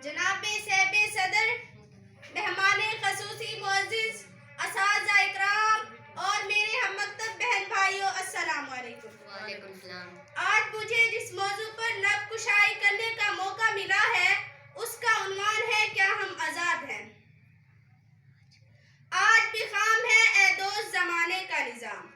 جناب صاحب صدر، مہمان خصوصی معزز، اساتذہ اکرام اور میرے ہم مکتب بہن بھائیوں، السلام علیکم۔ وعلیکم السلام۔ آج مجھے جس موضوع پر لب کشائی کرنے کا موقع ملا ہے اس کا عنوان ہے کیا ہم آزاد ہیں؟ آج بھی خام ہے اے دوست زمانے کا نظام،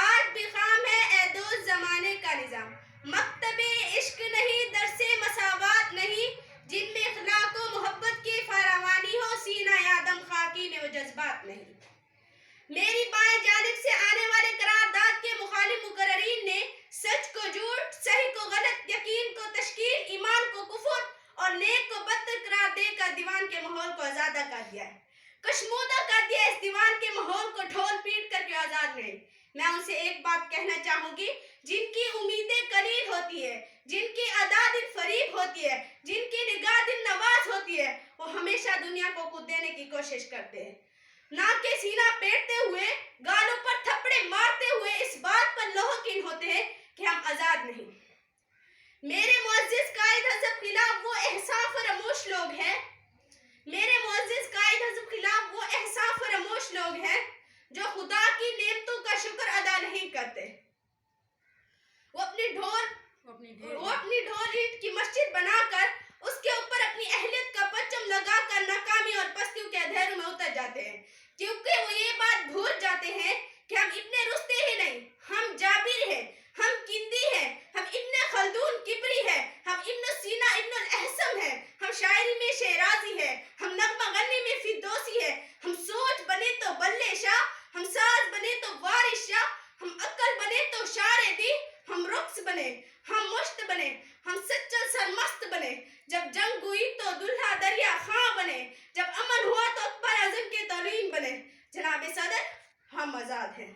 آج بھی خام ہے اے دوست زمانے کا نظام، مکتب عشق نہیں، درس مساوات نہیں، جن میں اخلاق و محبت کی فراوانی ہو، سینہ آدم خاکی میں وہ جذبات نہیں۔ میری بائیں جانب سے آنے والے قرارداد کے مخالف مقررین نے سچ کو جھوٹ، صحیح کو غلط، یقین کو تشکیل، ایمان کو کفر اور نیک کو بدتر قرار دے کر دیوان کے ماحول کو آزادہ کر دیا ہے، کشمودہ کر دیا اس دیوان کے ماحول کو، ڈھول پیٹ کر کے آزاد نہیں۔ میں ان سے ایک بات کہنا چاہوں گی، جن کی امیدیں قلیل ہوتی ہے، جن کی ادا دل فریب ہوتی ہے، جن کی نگاہ دل نواز ہوتی ہے، وہ ہمیشہ دنیا کو کچھ دینے کی کوشش کرتے ہیں، نہ کہ سینہ پیٹتے ہوئے، گالوں پر تھپڑے مارتے ہوئے اس بات پر لوہکین ہوتے ہیں کہ ہم آزاد نہیں۔ میرے معزز قائد حزب خلاف وہ احساس فراموش لوگ ہیں، میرے معزز قائد حزب خلاف وہ احساس فراموش لوگ ہیں جو خدا کی نعمتوں کا شکر ادا نہیں کرتے۔ وہ اپنی ڈھول اینٹ کی مسجد بنا کر اس کے اوپر اپنی اہلیت کا پرچم لگا کر ناکامی اور پستیوں کے اندھیروں میں اتر جاتے ہیں، کیونکہ وہ یہ بات بھول جاتے ہیں کہ ہم ابن رشد ہی نہیں، ہم جابر ہیں، ہم کندی ہیں، ہم ابن خلدون کبری ہیں، ہم ابن سینا ابن الاحسم ہیں، ہم شاعری میں شیرازی ہیں، ہم نغمہ غنی میں فردوسی ہیں، ہم سوچ بنے تو بلے شاہ، ہم ساز بنے تو وارث شاہ، ہم عقل بنے تو شار دی، ہم رقص بنے، ہم مشت بنے، ہم سچل سرمست بنے، جب جنگ ہوئی تو دلہا دریا خاں بنے، جب امن ہوا تو اکبر اعظم کے ترین بنے۔ جناب صدر، ہم آزاد ہیں۔